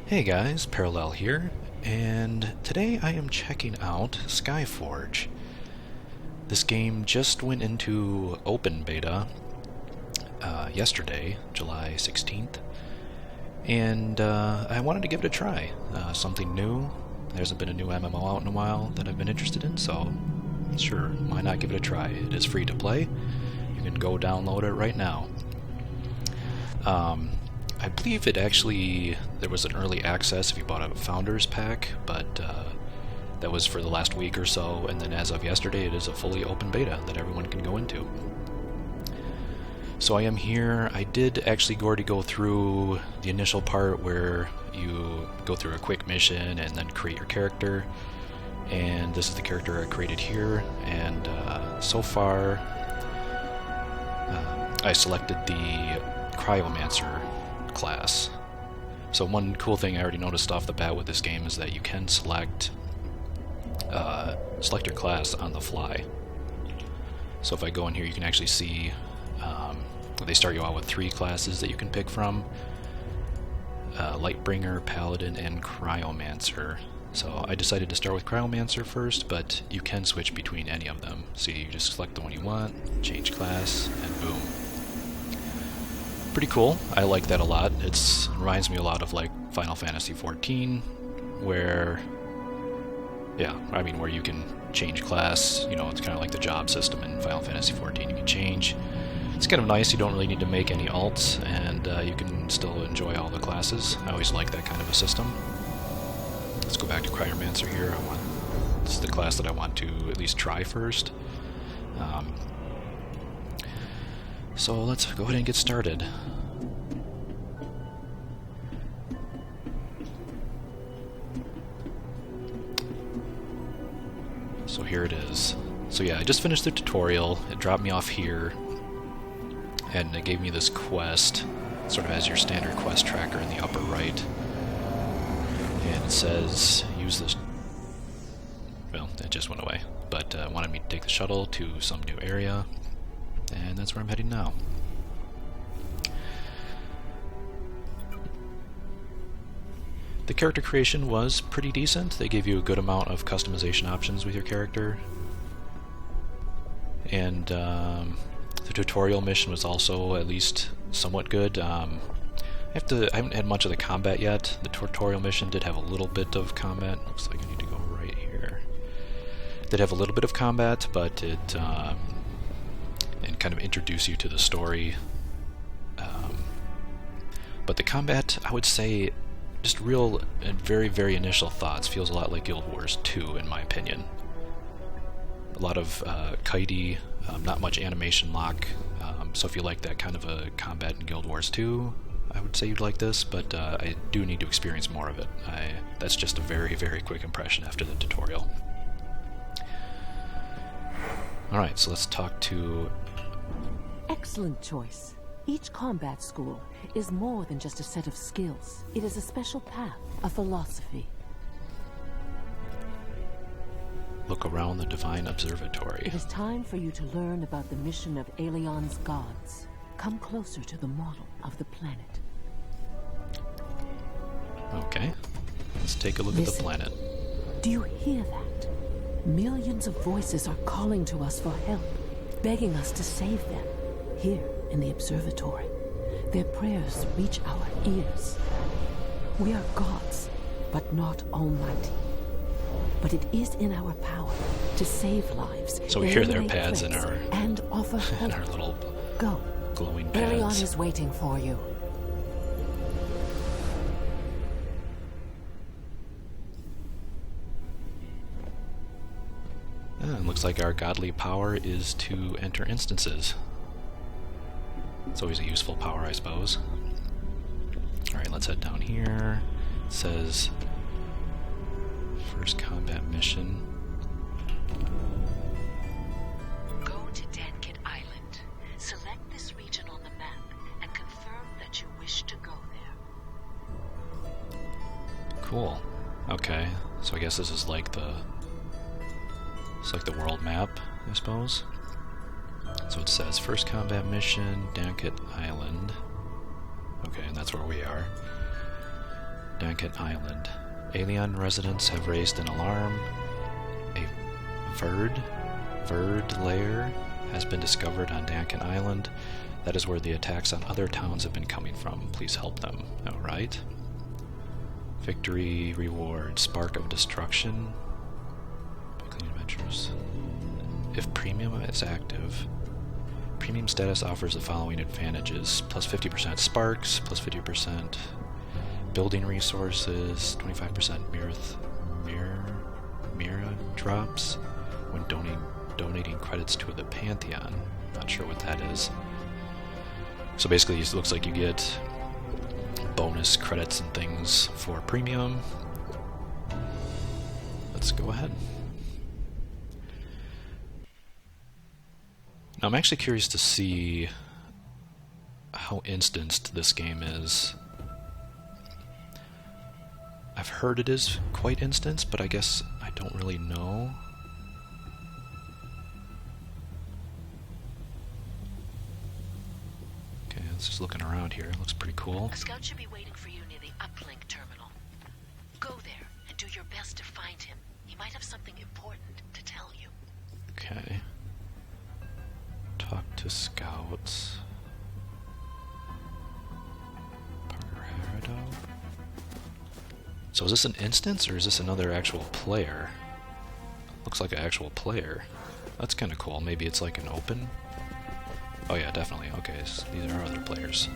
Hey guys, Parallel here, and today I am checking out Skyforge. This game just went into open beta yesterday, July 16th, and I wanted to give it a try. Something new. There hasn't been a new MMO out in a while that I've been interested in, so sure, why not give it a try? It is free to play. You can go download it right now. I believe there was an early access if you bought a Founders Pack, but that was for the last week or so, and then as of yesterday it is a fully open beta that everyone can go into. So I am here. I did actually already go through the initial part where you go through a quick mission and then create your character, and this is the character I created here, and so far I selected the Cryomancer class. So one cool thing I already noticed off the bat with this game is that you can select your class on the fly. So if I go in here, you can actually see they start you out with 3 classes that you can pick from: Lightbringer, Paladin, and Cryomancer. So I decided to start with Cryomancer first, but you can switch between any of them. So you just select the one you want, change class, and boom. Pretty cool. I like that a lot. It reminds me a lot of like Final Fantasy XIV, where you can change class. You know, it's kind of like the job system in Final Fantasy XIV. You can change. It's kind of nice. You don't really need to make any alts, and you can still enjoy all the classes. I always like that kind of a system. Let's go back to Cryomancer here. This is the class that I want to at least try first. So let's go ahead and get started. So here it is. So yeah, I just finished the tutorial. It dropped me off here, and it gave me this quest, sort of as your standard quest tracker in the upper right. And it says, use this... Well, it just went away. But wanted me to take the shuttle to some new area, and that's where I'm heading now. The character creation was pretty decent. They gave you a good amount of customization options with your character. And the tutorial mission was also at least somewhat good. I haven't had much of the combat yet. The tutorial mission did have a little bit of combat. Looks like I need to go right here. It did have a little bit of combat, but it and kind of introduce you to the story. But the combat, I would say, just real and very, very initial thoughts, feels a lot like Guild Wars 2 in my opinion. A lot of kitey, not much animation lock, so if you like that kind of a combat in Guild Wars 2, I would say you'd like this, but I do need to experience more of it. That's just a very, very quick impression after the tutorial. Alright, so let's talk to... Excellent choice. Each combat school is more than just a set of skills. It is a special path, a philosophy. Look around the Divine Observatory. It is time for you to learn about the mission of Aelion's gods. Come closer to the model of the planet. Okay, let's take a look at the planet. Do you hear that? Millions of voices are calling to us for help, begging us to save them. Here in the observatory, their prayers reach our ears. We are gods, but not almighty. But it is in our power to save lives. So we hear their pads in our and offer hope. in our little Go. glowing Aelion pads. is waiting for you. It looks like our godly power is to enter instances. It's always a useful power, I suppose. Alright, let's head down here. It says first combat mission. Go to Dankit Island. Select this region on the map and confirm that you wish to go there. Cool. Okay, so I guess this is like the world map, I suppose. So it says first combat mission, Dankit Island. Okay, and that's where we are. Dankin Island. Alien residents have raised an alarm. A Verd lair has been discovered on Dankin Island. That is where the attacks on other towns have been coming from. Please help them. Alright. Victory reward. Spark of Destruction. Clean adventures. If premium is active, premium status offers the following advantages. Plus 50% sparks, plus 50% building resources, 25% Mira drops when donating credits to the Pantheon. Not sure what that is. So basically it looks like you get bonus credits and things for premium. Let's go ahead. Now I'm actually curious to see how instanced this game is. I've heard it is quite instanced, but I guess I don't really know. Okay, let's just looking around here. It looks pretty cool. A scout should be waiting for you near the uplink terminal. Go there and do your best to find him. He might have something important to tell you. Okay. Talk to scouts. Parado. So is this an instance or is this another actual player? Looks like an actual player. That's kind of cool. Maybe it's like an open. Oh yeah, definitely. Okay, so these are other players.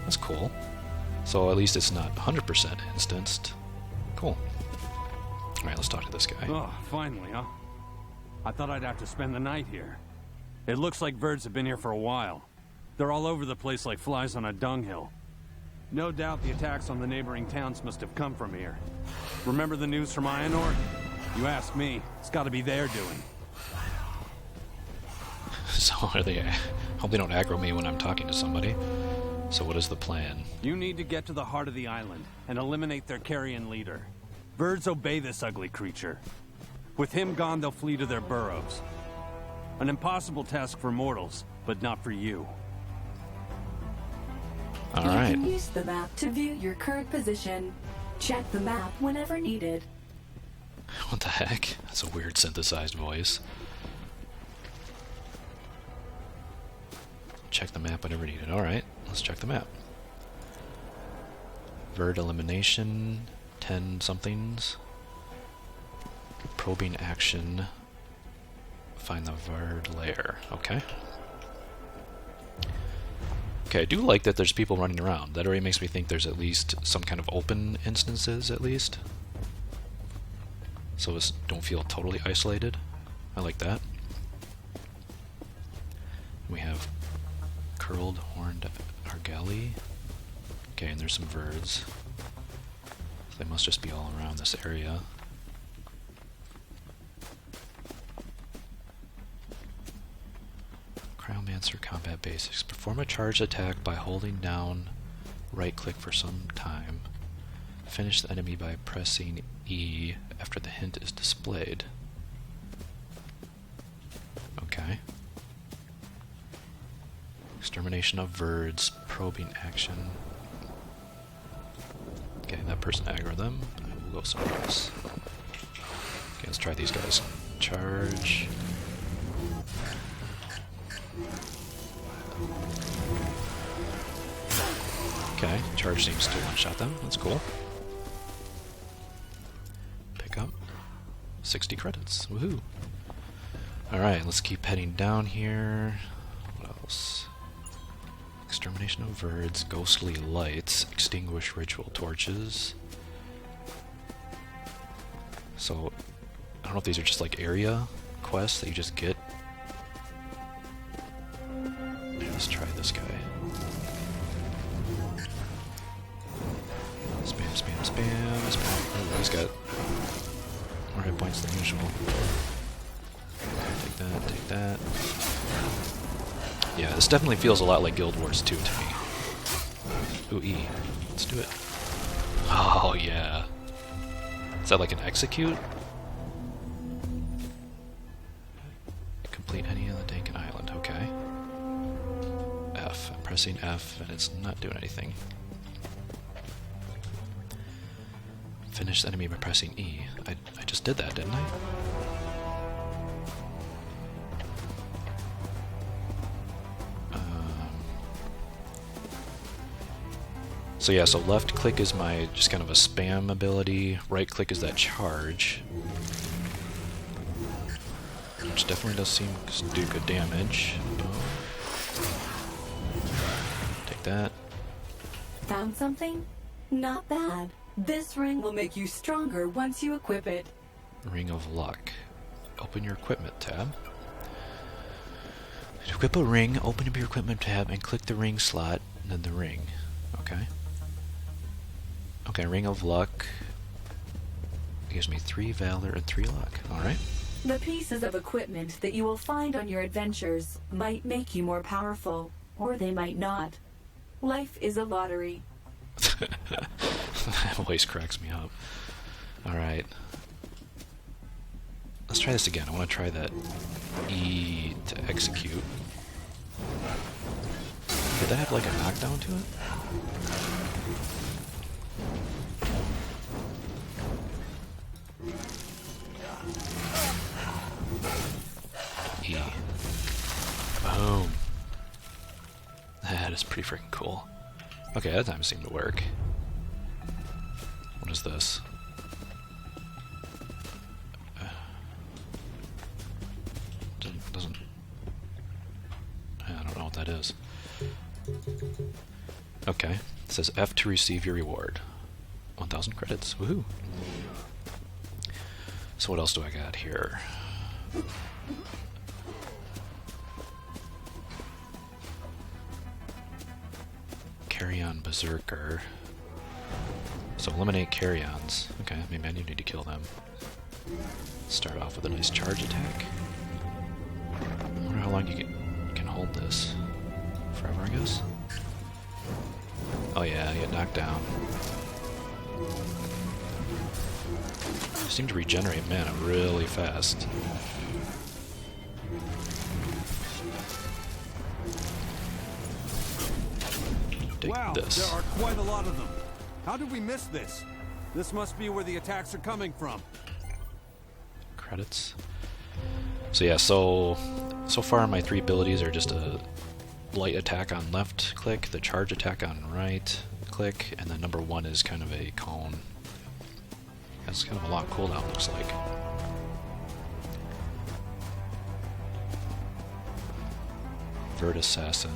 That's cool. So at least it's not 100% instanced. Cool. Alright, let's talk to this guy. Oh, finally, huh? I thought I'd have to spend the night here. It looks like birds have been here for a while. They're all over the place like flies on a dunghill. No doubt the attacks on the neighboring towns must have come from here. Remember the news from Ionor? You ask me, it's gotta be their doing. So are they... hope they don't aggro me when I'm talking to somebody. So what is the plan? You need to get to the heart of the island and eliminate their carrion leader. Birds obey this ugly creature. With him gone, they'll flee to their burrows. An impossible task for mortals, but not for you. All right. You can use the map to view your current position. Check the map whenever needed. What the heck? That's a weird synthesized voice. Check the map whenever needed. Alright, let's check the map. Verd elimination, 10 somethings. Probing action. Find the Verd lair. Okay. Okay, I do like that there's people running around. That already makes me think there's at least some kind of open instances, at least. So it don't feel totally isolated. I like that. We have curled horned argali. Okay, and there's some Verds. They must just be all around this area. Cryomancer combat basics. Perform a charged attack by holding down right click for some time. Finish the enemy by pressing E after the hint is displayed. Okay. Extermination of Verds, probing action. Okay, that person aggroed them. We'll go somewhere else. Okay, let's try these guys. Charge. Okay, charge seems to one-shot them. That's cool. Pick up 60 credits. Woohoo! Alright, let's keep heading down here. What else? Extermination of Verds, ghostly lights, extinguish ritual torches. So, I don't know if these are just like area quests that you just get. Let's try this guy. Spam, spam, spam, spam. Oh, he's got more hit points than usual. Take that, take that. Yeah, this definitely feels a lot like Guild Wars 2 to me. Ooh, E. Let's do it. Oh, yeah. Is that like an execute? Complete any of the Dankin Island, okay. F. I'm pressing F and it's not doing anything. Finish the enemy by pressing E. I just did that, didn't I? So yeah, so left click is my just kind of a spam ability. Right click is that charge, which definitely does seem to do good damage. Take that. Found something? Not bad. This ring will make you stronger once you equip it. Ring of Luck. Open your equipment tab. To equip a ring, open up your equipment tab and click the ring slot, and then the ring. Okay. Okay, Ring of Luck. It gives me 3 Valor and 3 Luck. Alright. The pieces of equipment that you will find on your adventures might make you more powerful, or they might not. Life is a lottery. That voice cracks me up. Alright. Let's try this again. I want to try that E to execute. Did that have like a knockdown to it? E. Boom. That is pretty freaking cool. Okay, that time seemed to work. What is this? Doesn't. I don't know what that is. Okay. It says F to receive your reward. 1,000 credits. Woohoo! So what else do I got here? Carry-on Berserker. So eliminate carry-ons. Okay, maybe I need to kill them. Start off with a nice charge attack. I wonder how long you can hold this. Forever, I guess? Oh yeah, you get knocked down. You seem to regenerate mana really fast. Wow, this. there are quite a lot of them. How did we miss this? This must be where the attacks are coming from. Credits. So yeah, so far my 3 abilities are just a light attack on left click, the charge attack on right click, and then number 1 is kind of a cone. That's kind of a long cooldown, looks like. Vert Assassin.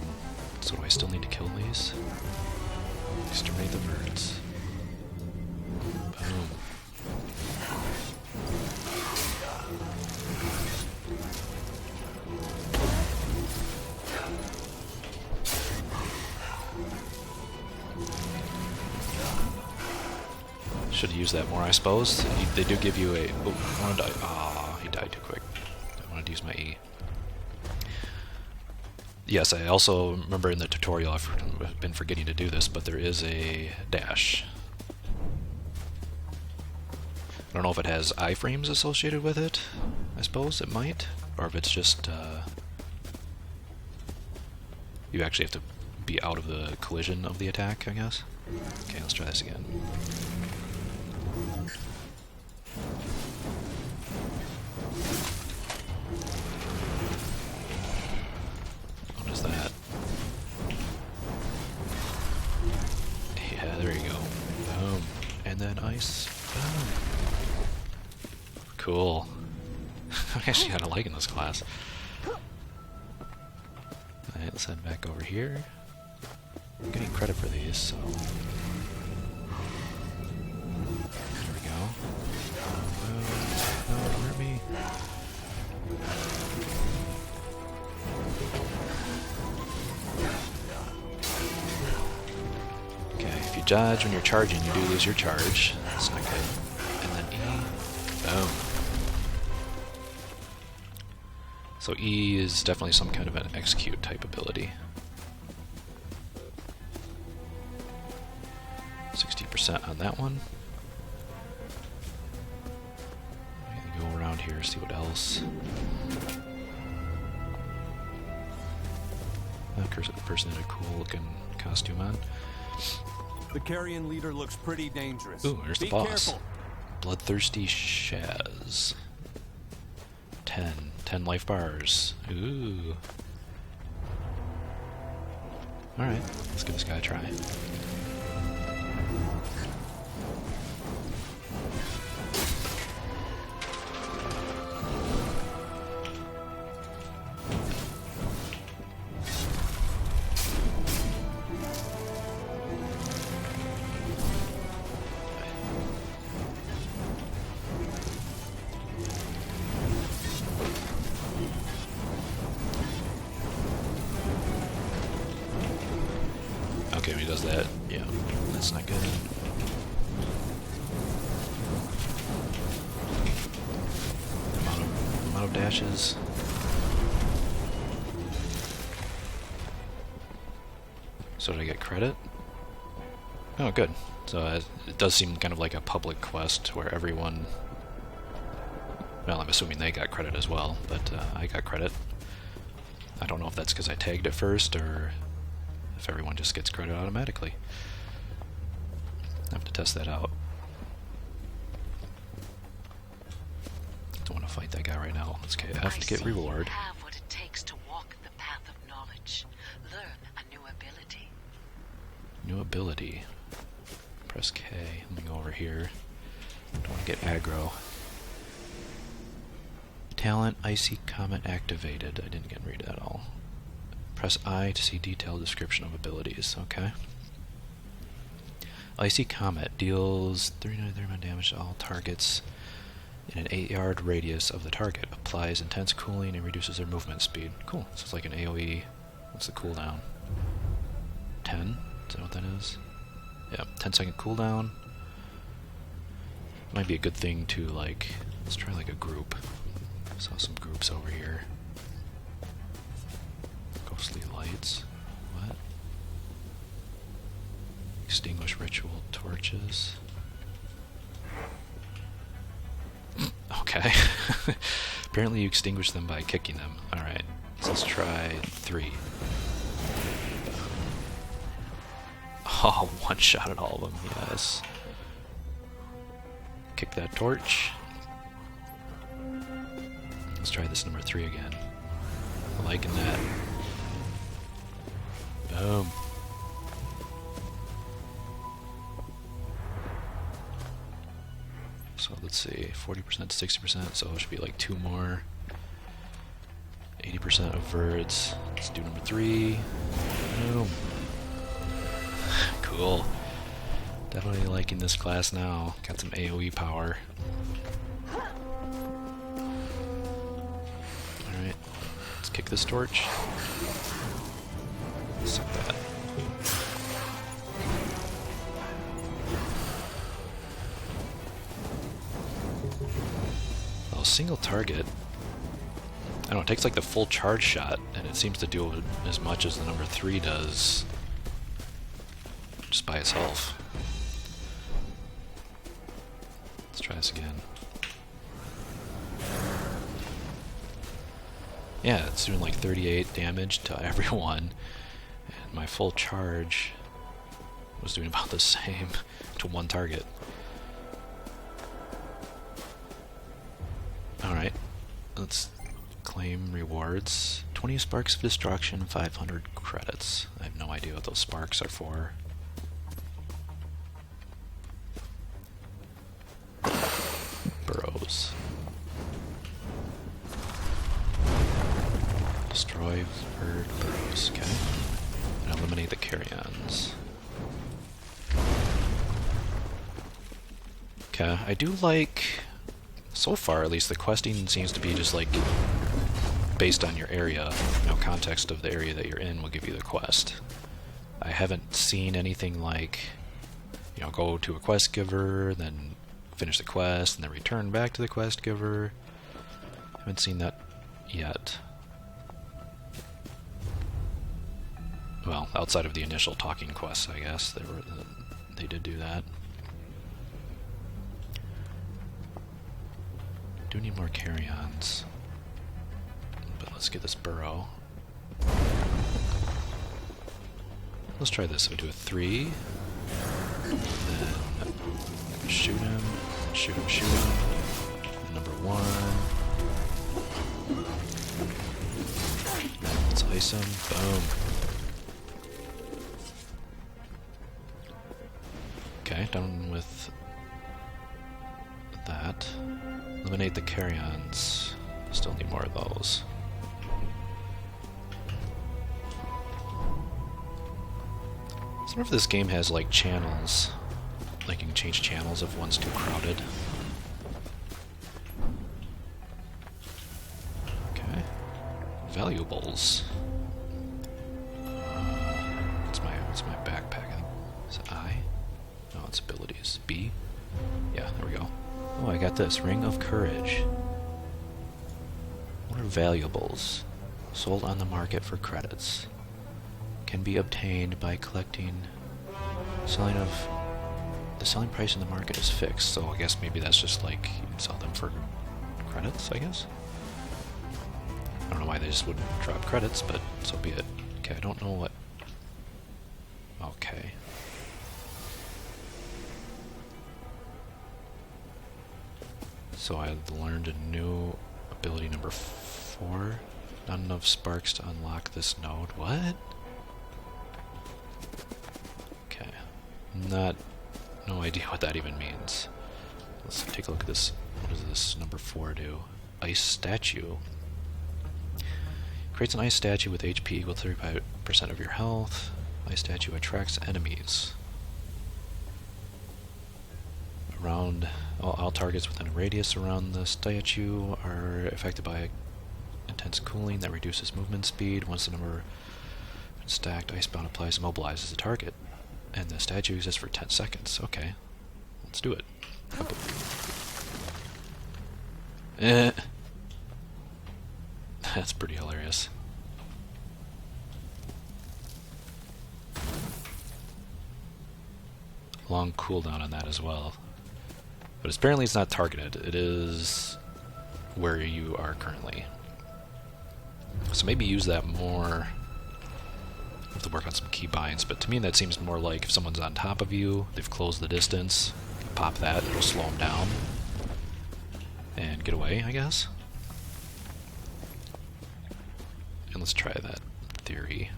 So do I still need to kill these? Exterminate the Verts. Boom. Should have used that more, I suppose. They do give you a... Oh, I want to die. Ah, he died too quick. I wanted to use my E. Yes, I also remember in the tutorial, I've been forgetting to do this, but there is a dash. I don't know if it has iframes associated with it. I suppose it might. Or if it's just... you actually have to be out of the collision of the attack, I guess. Okay, let's try this again. What is that? Yeah, there you go. Boom. And then ice. Boom. Cool. I'm actually kind of liking this class. Alright, let's head back over here. I'm getting credit for these, so... There we go. No, don't hurt me. Okay, if you dodge when you're charging, you do lose your charge. That's not good. And then E. Boom. So E is definitely some kind of an execute type ability. 60% on that one. Go around here, see what else. That person had a cool looking costume on. The carrion leader looks pretty dangerous. Ooh, there's the Be boss. careful. Bloodthirsty Shaz. 10 life bars. Ooh. Alright, let's give this guy a try. Okay, when he does that, yeah, that's not good. Amount of dashes. So did I get credit? Oh, good. So it does seem kind of like a public quest where everyone... Well, I'm assuming they got credit as well, but I got credit. I don't know if that's because I tagged it first, or if everyone just gets credit automatically. I have to test that out. Don't want to fight that guy right now. Let's get F to get reward. You have what it takes to walk the path of knowledge. Learn a new ability. New ability. Press K. Let me go over here. Don't want to get aggro. Talent, Icy Comet activated. I didn't get read that all. Press I to see detailed description of abilities. Okay. Icy Comet deals 39 damage to all targets in an 8-yard radius of the target. Applies intense cooling and reduces their movement speed. Cool. So it's like an AoE. What's the cooldown? 10? Is that what that is? Yeah, 10-second cooldown. Might be a good thing to, like... Let's try like a group. Saw some groups over here. Ghostly lights. What? Extinguish ritual torches. Okay. Apparently you extinguish them by kicking them. Alright. So let's try 3. Oh, one shot at all of them, yes. Kick that torch. Let's try this number 3 again. Liking that. Boom. So let's see, 40% to 60%, so it should be like 2 more. 80% of Verds. Let's do number 3. Boom. Cool. Definitely liking this class now. Got some AoE power. Alright, let's kick this torch. Suck that. Well, single target. I don't know, it takes like the full charge shot, and it seems to do as much as the number 3 does just by itself. Let's try this again. Yeah, it's doing like 38 damage to everyone, and my full charge was doing about the same to one target. Alright, let's claim rewards. 20 sparks of destruction, 500 credits. I have no idea what those sparks are for. Burrows. Destroy bird burrows, okay. And eliminate the carrions. Okay, I do like, so far at least, the questing seems to be just like based on your area. You know, context of the area that you're in will give you the quest. I haven't seen anything like, you know, go to a quest giver, then finish the quest, and then return back to the quest giver. Haven't seen that yet. Well, outside of the initial talking quests, I guess they did do that. Do need more carry-ons, but let's get this burrow. Let's try this. So we do a 3. Then shoot him, shoot him, shoot him. And number 1. Let's ice him. Boom. Okay, done with that. Eliminate the carry-ons. Still need more of those. I wonder if this game has like channels. Like you can change channels if one's too crowded. Okay. Valuables. What's my backpack? Is it I? No, it's abilities. B? Yeah, there we go. Oh, I got this. Ring of Courage. What are valuables? Sold on the market for credits. Can be obtained by collecting. The selling price in the market is fixed, so I guess maybe that's just like you can sell them for credits, I guess? I don't know why they just wouldn't drop credits, but so be it. Okay, I don't know what... Okay. So I learned a new ability number 4. Not enough sparks to unlock this node. What? Okay. No idea what that even means. Let's take a look at this. What does this number 4 do? Ice statue. Creates an ice statue with HP equal to 35% of your health. Ice statue attracts enemies. Around all targets within a radius around the statue are affected by intense cooling that reduces movement speed. Once the number stacked, Icebound applies immobilizes the target. And the statue exists for 10 seconds. Okay. Let's do it. That's pretty hilarious. Long cooldown on that as well. But apparently it's not targeted. It is where you are currently. So maybe use that more. Have to work on some key binds, but to me that seems more like if someone's on top of you, they've closed the distance, you pop that, it'll slow them down and get away, I guess. And let's try that theory.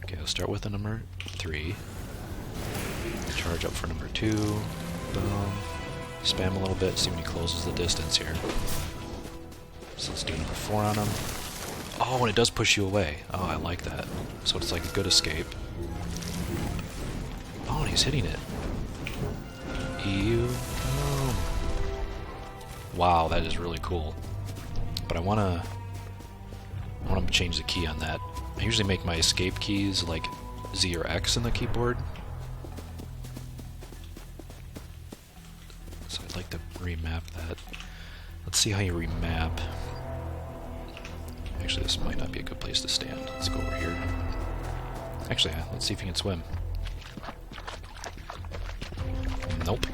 Okay, let's start with the number 3. Charge up for number 2. Boom. Spam a little bit, see when he closes the distance here. So let's do number 4 on him. Oh, and it does push you away. Oh, I like that. So it's like a good escape. Oh, and he's hitting it. EU. Boom. Wow, that is really cool. But I want to change the key on that. I usually make my escape keys like Z or X in the keyboard. So I'd like to remap that. Let's see how you remap. Actually, this might not be a good place to stand. Let's go over here. Actually, let's see if you can swim. Nope.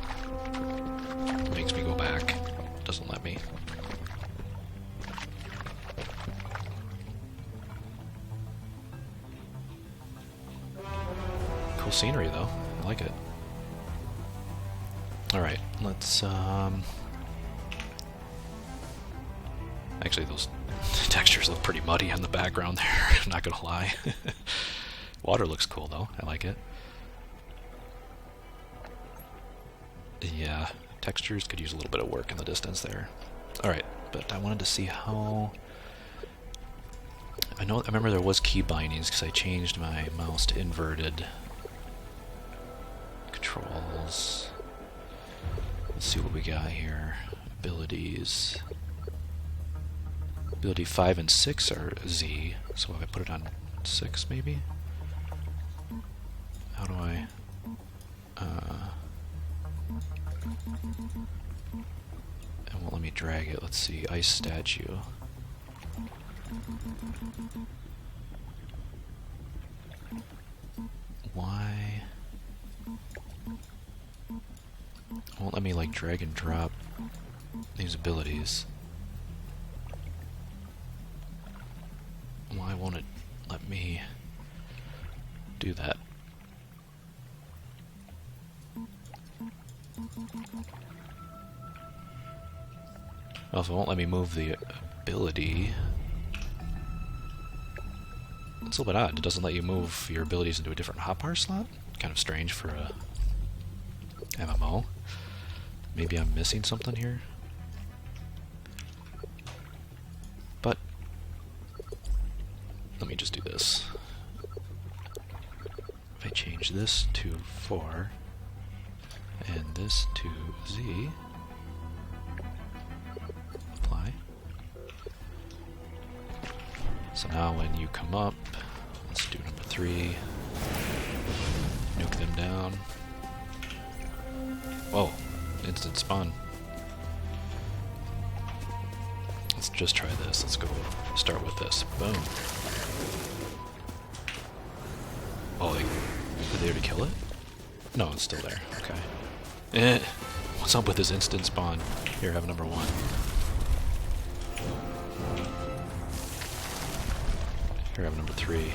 Makes me go back. Doesn't let me. Cool scenery, though. I like it. Alright, let's, Actually, those textures look pretty muddy on the background there, not gonna lie. Water looks cool, though. I like it. Yeah, textures could use a little bit of work in the distance there. Alright, but I wanted to see how... I remember there was key bindings because I changed my mouse to inverted. Controls. Let's see what we got here. Abilities. Ability 5 and 6 are Z, so if I put it on 6 maybe? How do I... it won't let me drag it. Let's see. Ice statue. Why? It won't let me like drag and drop these abilities. Why won't it let me do that? Well, if it won't let me move the ability... It's a little bit odd. It doesn't let you move your abilities into a different hotbar slot? Kind of strange for a MMO. Maybe I'm missing something here? But... let me just do this. If I change this to 4, and this to Z... apply. So now when you come up, let's do number 3, nuke them down. Whoa, instant spawn. Let's just try this. Let's go start with this. Boom. Oh, did they already kill it? No, it's still there. Okay. What's up with this instant spawn? Here, have number 1. Here, I have number 3.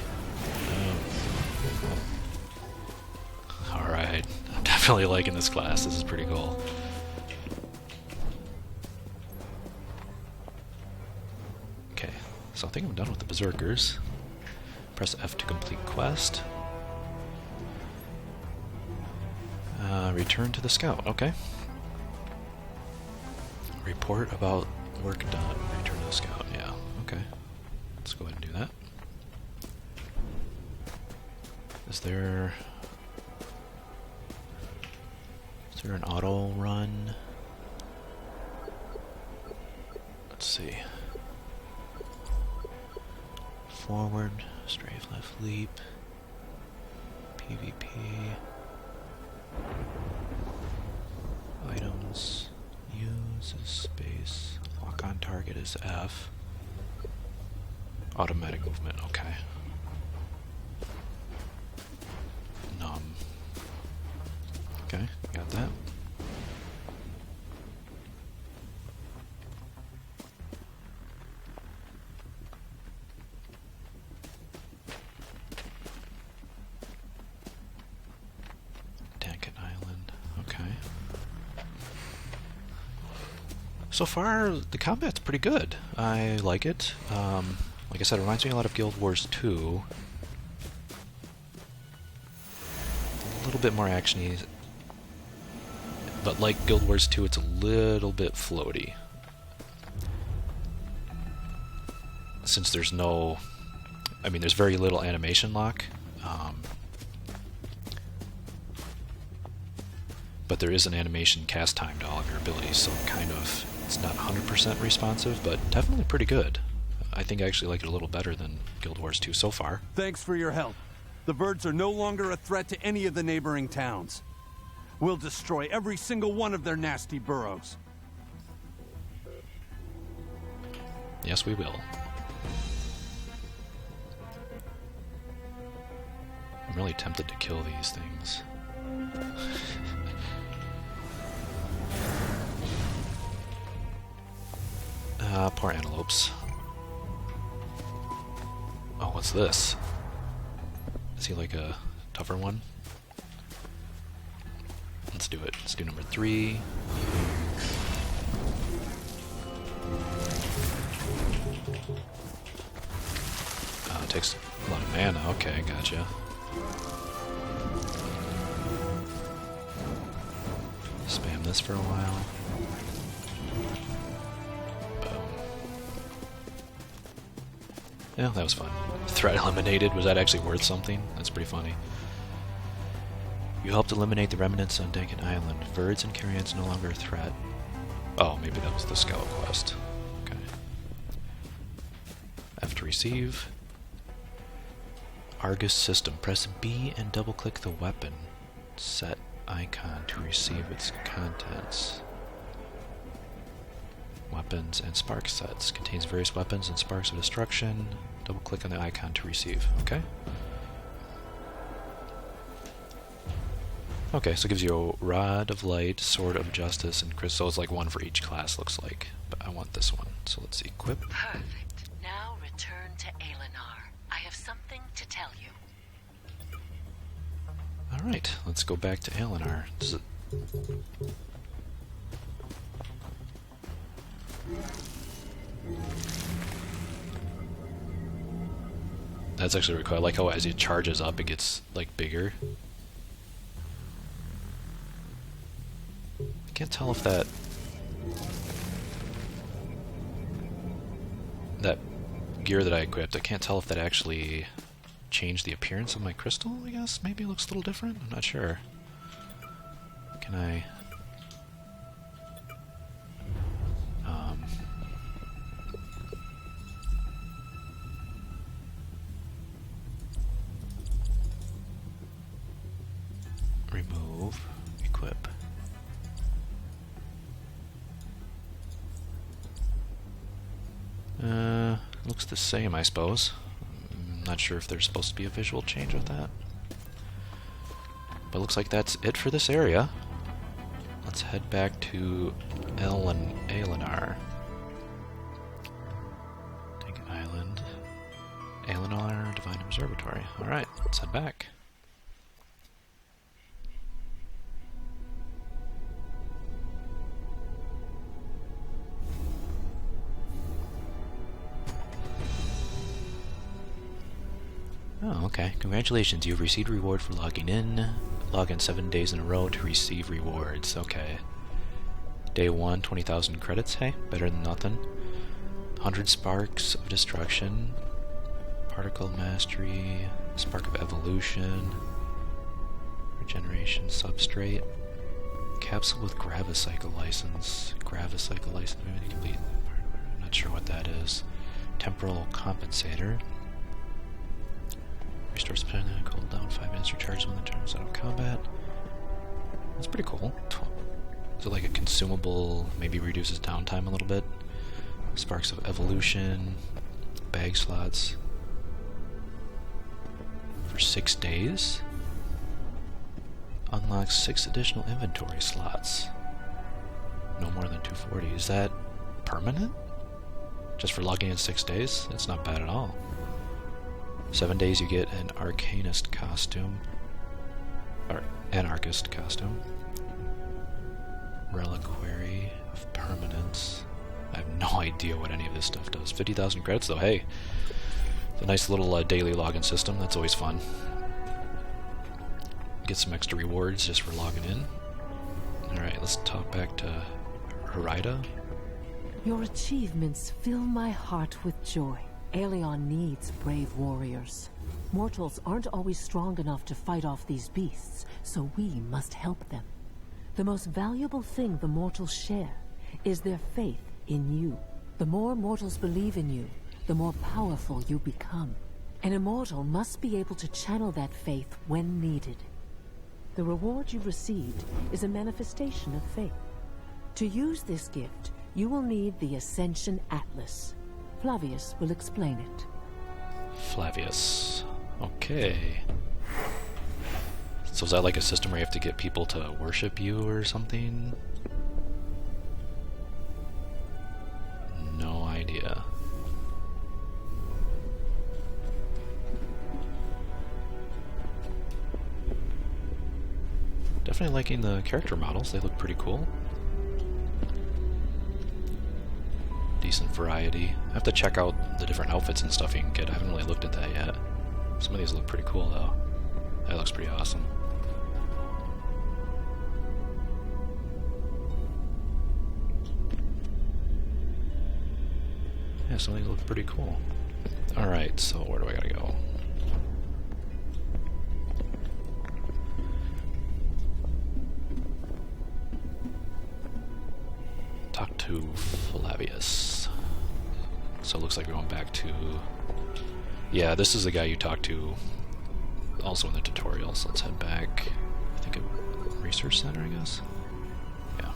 Alright. I'm definitely liking this class. This is pretty cool. Okay, so I think I'm done with the Berserkers. Press F to complete quest. Return to the scout. Okay. Report about work done. Return to the scout. Yeah, okay. Let's go ahead and do that. Is there an auto run? Let's see. Forward, strafe, left, leap, PvP, items, use is space, lock on target is F, automatic movement, okay. Okay, got that. Dankin Island, okay. So far, the combat's pretty good. I like it. Like I said, it reminds me a lot of Guild Wars 2. A little bit more actiony. But like Guild Wars 2, it's a little bit floaty. Since there's no... I mean, there's very little animation lock. But there is an animation cast time to all of your abilities, so kind of... it's not 100% responsive, but definitely pretty good. I think I actually like it a little better than Guild Wars 2 so far. Thanks for your help. The birds are no longer a threat to any of the neighboring towns. We'll destroy every single one of their nasty burrows. Yes, we will. I'm really tempted to kill these things. Poor antelopes. Oh, what's this? Is he like a tougher one? Let's do it. Let's do number 3. It takes a lot of mana. Okay, gotcha. Spam this for a while. Boom. Yeah, that was fun. Threat eliminated. Was that actually worth something? That's pretty funny. You helped eliminate the remnants on Dankin Island. Birds and carrions no longer a threat. Oh, maybe that was the scout quest. Okay. F to receive. Argus system. Press B and double-click the weapon. Set icon to receive its contents. Weapons and spark sets. Contains various weapons and sparks of destruction. Double-click on the icon to receive. Okay. Okay, so it gives you a Rod of Light, Sword of Justice, and Crystal. It's like one for each class, looks like. But I want this one, so let's equip. Perfect. Now return to Alinar. I have something to tell you. Alright, let's go back to Alinar. That's actually really cool. I like how as it charges up, it gets like bigger. I can't tell if that gear that I equipped, I can't tell if that actually changed the appearance of my crystal, I guess? Maybe it looks a little different? I'm not sure. Can I... remove, equip. Looks the same, I suppose. I'm not sure if there's supposed to be a visual change with that. But looks like that's it for this area. Let's head back to Alinar. Take Island. Alinar Divine Observatory. Alright, let's head back. Oh, okay. Congratulations, you've received a reward for logging in. Log in 7 days in a row to receive rewards. Okay. Day 1, 20,000 credits. Hey, better than nothing. 100 sparks of destruction. Particle mastery. Spark of evolution. Regeneration substrate. Capsule with gravicycle license. Gravicycle license. Maybe complete. I'm not sure what that is. Temporal compensator. Restores stamina, cooldown 5 minutes, recharges when the turn is out of combat. That's pretty cool. Is it like a consumable, maybe reduces downtime a little bit? Sparks of evolution, bag slots. For 6 days? Unlocks 6 additional inventory slots. No more than 240. Is that permanent? Just for logging in 6 days? That's not bad at all. 7 days you get an Arcanist costume. Or Anarchist costume. Reliquary of Permanence. I have no idea what any of this stuff does. 50,000 credits though, hey. It's a nice little daily login system, that's always fun. Get some extra rewards just for logging in. Alright, let's talk back to Harida. Your achievements fill my heart with joy. Aelion needs brave warriors. Mortals aren't always strong enough to fight off these beasts, so we must help them. The most valuable thing the mortals share is their faith in you. The more mortals believe in you, the more powerful you become. An immortal must be able to channel that faith when needed. The reward you've received is a manifestation of faith. To use this gift, you will need the Ascension Atlas. Flavius will explain it. Flavius. Okay. So is that like a system where you have to get people to worship you or something? No idea. Definitely liking the character models, they look pretty cool. Decent variety. I have to check out the different outfits and stuff you can get. I haven't really looked at that yet. Some of these look pretty cool though. That looks pretty awesome. Yeah, some of these look pretty cool. Alright, so where do I gotta go? Talk to Flavius. So it looks like we're going back to... Yeah, this is the guy you talked to also in the tutorial, so let's head back. I think a research center, I guess? Yeah.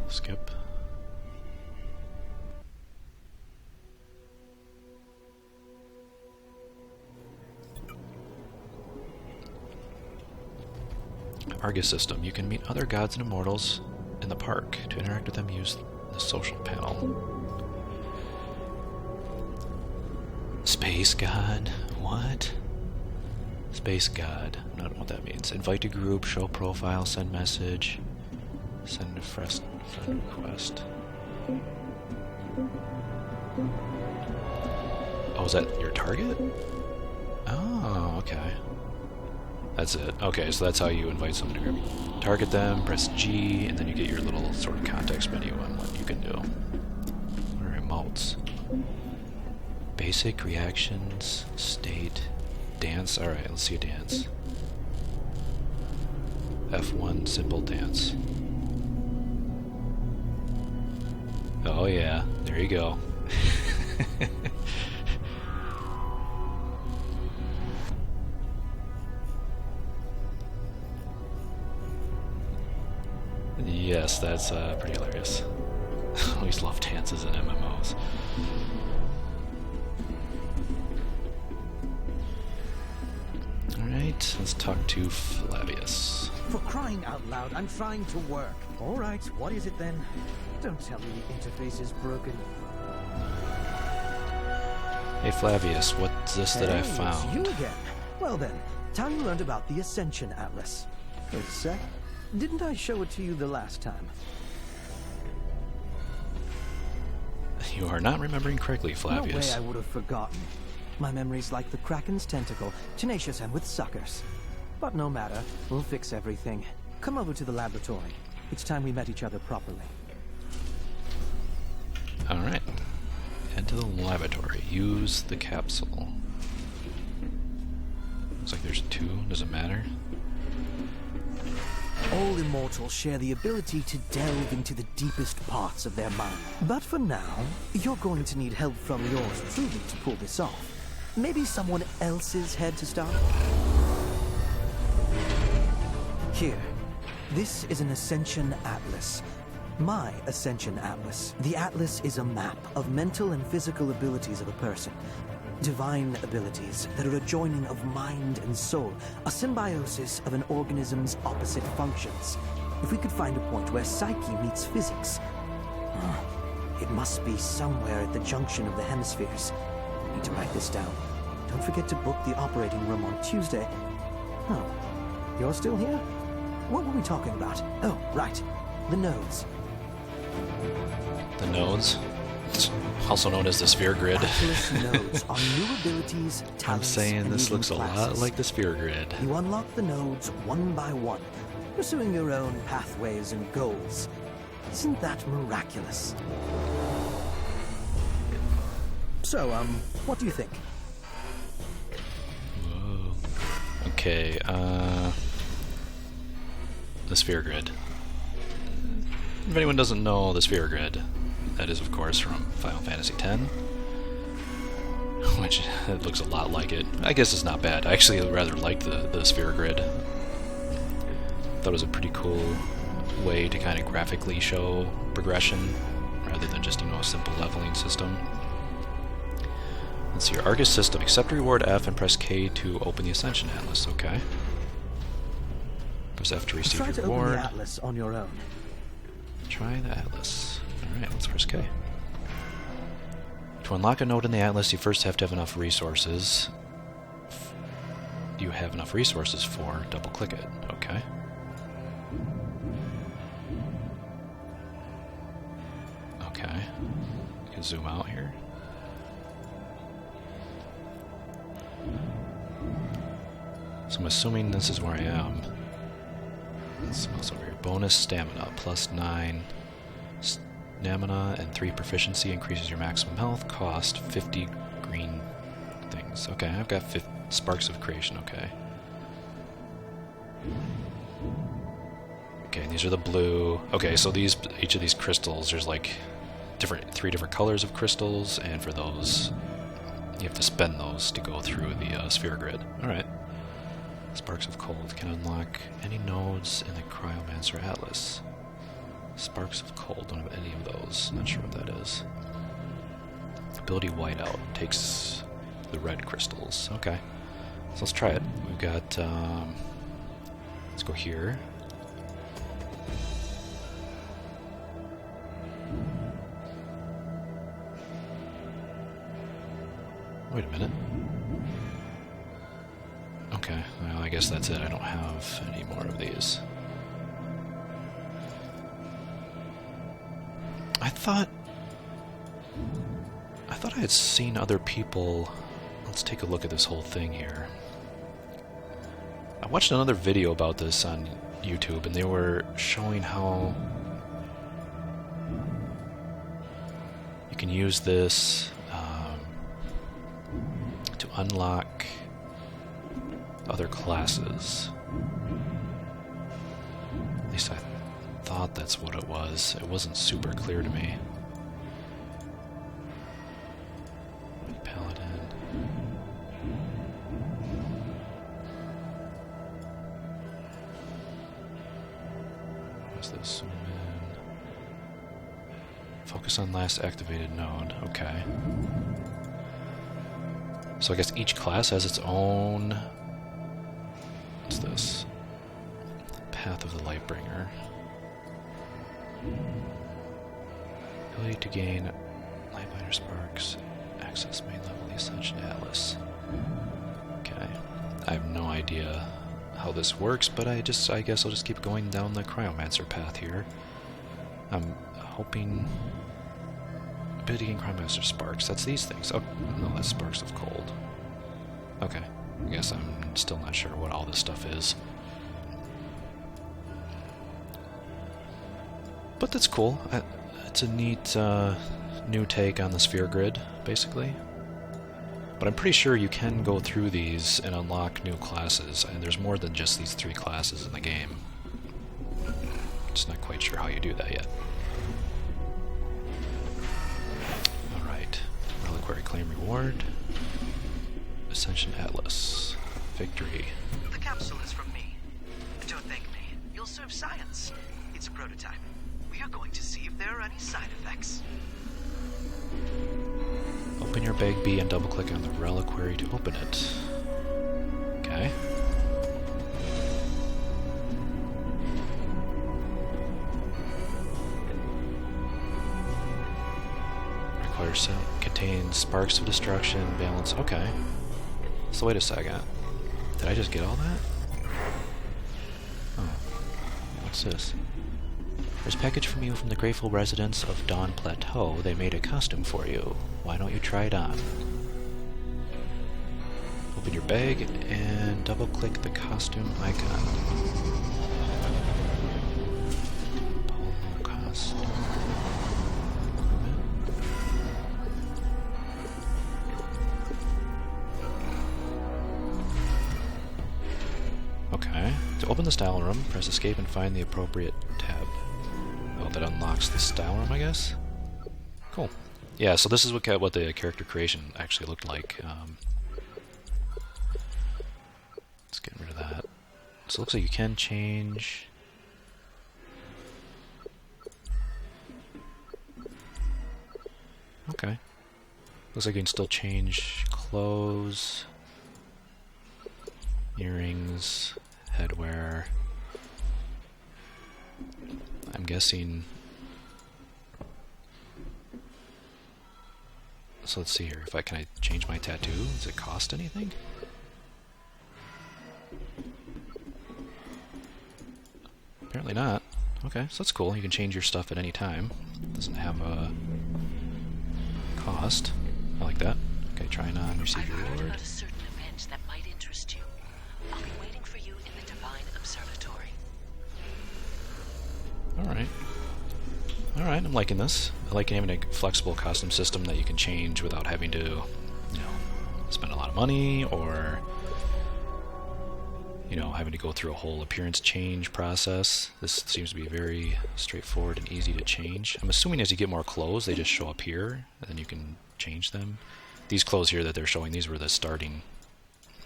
Skip. Argus system. You can meet other gods and immortals in the park. To interact with them, use the social panel. Space god? What? Space god. I don't know what that means. Invite to group, show profile, send message, send a friend request. Oh, is that your target? Oh, okay. That's it. Okay, so that's how you invite someone to target them, press G, and then you get your little sort of context menu on what you can do. What are emotes? Basic, reactions, state, dance. Alright, let's see a dance. F1, simple dance. Oh yeah, there you go. Yes, that's pretty hilarious. I always love dances in MMOs. Alright, let's talk to Flavius. For crying out loud, I'm trying to work. All right, what is it then? Don't tell me the interface is broken. Hey Flavius, what's this that I Hey, found? it's you again. Well then, tell you learned about the Ascension Atlas. Wait a sec. Didn't I show it to you the last time? You are not remembering correctly, Flavius. No way I would have forgotten. My memory's like the Kraken's tentacle, tenacious and with suckers. But no matter, we'll fix everything. Come over to the laboratory. It's time we met each other properly. Alright. Head to the laboratory. Use the capsule. Looks like there's two. Does it matter? All immortals share the ability to delve into the deepest parts of their mind. But for now, you're going to need help from yours truly to pull this off. Maybe someone else's head to start? Here. This is an Ascension Atlas. My Ascension Atlas. The Atlas is a map of mental and physical abilities of a person. Divine abilities that are a joining of mind and soul, a symbiosis of an organism's opposite functions. If we could find a point where psyche meets physics, it must be somewhere at the junction of the hemispheres. I need to write this down. Don't forget to book the operating room on Tuesday. Oh, you're still here? What were we talking about? Oh, right. The nodes. The nodes? Also known as the sphere grid. Atlas nodes are new abilities, I'm talents, saying and this even looks a lot classes. like the sphere grid. You unlock the nodes one by one, pursuing your own pathways and goals. Isn't that miraculous? So, what do you think? Whoa. Okay, the sphere grid. If anyone doesn't know the sphere grid, that is of course from Final Fantasy X, which it looks a lot like it. I guess it's not bad. I actually rather liked the sphere grid. Thought it was a pretty cool way to kind of graphically show progression rather than just, a simple leveling system. Let's see, your Argus system. Accept reward F and press K to open the Ascension Atlas. Okay. Press F to receive Try to your reward. open the Atlas on your own. Try the Atlas. Alright, let's press K. To unlock a node in the Atlas, you first have to have enough resources. You have enough resources for, double click it. Okay. Okay. You can zoom out here. So I'm assuming this is where I am. Let's mouse over here. Bonus stamina, +9 stamina and 3 proficiency increases your maximum health. Cost 50 green things. Okay, I've got 50 sparks of creation. Okay. Okay, these are the blue. Okay, so each of these crystals, there's like 3 different colors of crystals, and for those, you have to spend those to go through the sphere grid. All right. Sparks of Cold can unlock any nodes in the Cryomancer Atlas. Sparks of Cold, don't have any of those. Not sure what that is. Ability Whiteout takes the red crystals. Okay, so let's try it. We've got, let's go here. Wait a minute. Okay, well, I guess that's it. I don't have any more of these. I thought I had seen other people... Let's take a look at this whole thing here. I watched another video about this on YouTube, and they were showing how you can use this to unlock other classes. At least I thought that's what it was. It wasn't super clear to me. Paladin. What's this? Zoom in. Focus on last activated node. Okay. So I guess each class has its own... What's this? Path of the Lightbringer. Ability to gain Lightbringer sparks. Access main level Ascension Atlas. Okay. I have no idea how this works, but I guess I'll just keep going down the Cryomancer path here. I'm hoping... Ability to gain Cryomancer sparks. That's these things. Oh, no, that's sparks of cold. Okay. I guess I'm still not sure what all this stuff is. But that's cool. It's a neat new take on the sphere grid, basically. But I'm pretty sure you can go through these and unlock new classes, and there's more than just these 3 classes in the game. Just not quite sure how you do that yet. Alright. Reliquary Claim Reward. Ascension Atlas. Victory. The capsule is from me. Don't thank me. You'll serve science. It's a prototype. We are going to see if there are any side effects. Open your bag B and double-click on the reliquary to open it. Okay. Requires set. Contains sparks of destruction, balance. Okay. So wait a second. Did I just get all that? Oh. What's this? There's a package from you from the grateful residents of Dawn Plateau. They made a costume for you. Why don't you try it on? Open your bag and double-click the costume icon. Pull costume. Okay. To open the style room, press escape and find the appropriate tab. Oh, that unlocks the style room, I guess? Cool. Yeah, so this is what the character creation actually looked like. Let's get rid of that. So it looks like you can change... Okay. Looks like you can still change clothes, earrings, headwear. I'm guessing... So let's see here. Can I change my tattoo? Does it cost anything? Apparently not. Okay, so that's cool. You can change your stuff at any time. Doesn't have a cost. I like that. Okay, trying on, receive your I've heard reward. about a certain event that might interest you. I'll be waiting for you in the Divine Observatory. Alright. Alright, I'm liking this. I like having a flexible costume system that you can change without having to, you know, spend a lot of money or, you know, having to go through a whole appearance change process. This seems to be very straightforward and easy to change. I'm assuming as you get more clothes, they just show up here, and then you can change them. These clothes here that they're showing, these were the starting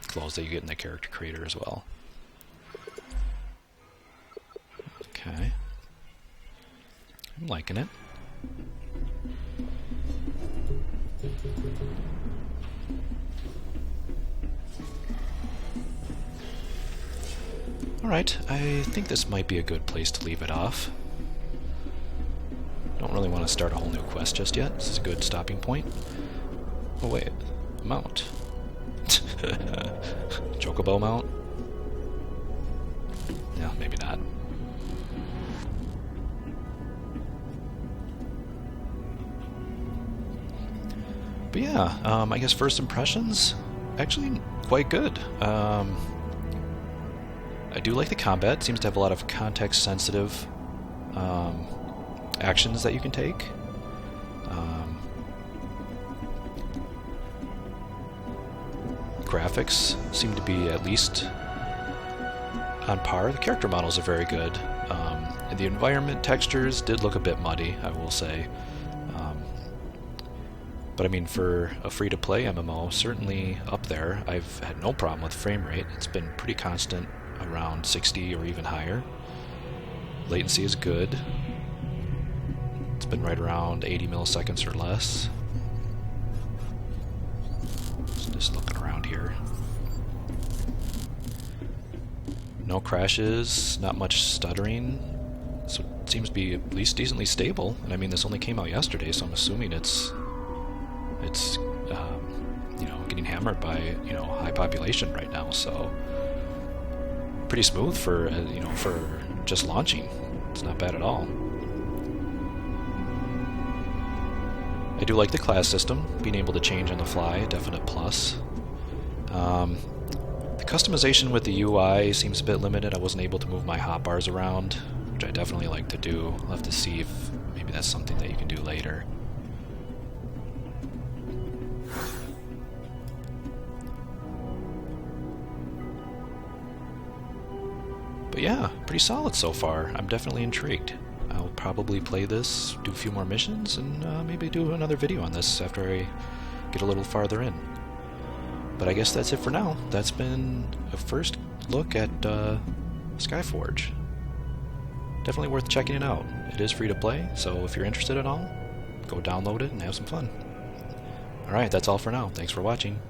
clothes that you get in the character creator as well. Okay. I'm liking it. Alright, I think this might be a good place to leave it off. Don't really want to start a whole new quest just yet. This is a good stopping point. Oh wait, mount. Chocobo mount? Yeah, maybe not. But yeah, I guess first impressions, actually quite good. I do like the combat. It seems to have a lot of context-sensitive actions that you can take. Graphics seem to be at least on par. The character models are very good. And the environment textures did look a bit muddy, I will say. But I mean, for a free-to-play MMO, certainly up there. I've had no problem with frame rate. It's been pretty constant, around 60 or even higher. Latency is good. It's been right around 80 milliseconds or less. Just looking around here. No crashes, not much stuttering. So it seems to be at least decently stable. And I mean, this only came out yesterday, so I'm assuming it's you know, getting hammered by, you know, high population right now. So pretty smooth for you know, for just launching. It's not bad at all. I do like the class system, being able to change on the fly, definite plus. The customization with the UI seems a bit limited. I wasn't able to move my hotbars around, which I definitely like to do. I'll have to see if maybe that's something that you can do later. But yeah, pretty solid so far. I'm definitely intrigued. I'll probably play this, do a few more missions, and maybe do another video on this after I get a little farther in. But I guess that's it for now. That's been a first look at Skyforge. Definitely worth checking it out. It is free to play, so if you're interested at all, go download it and have some fun. Alright, that's all for now. Thanks for watching.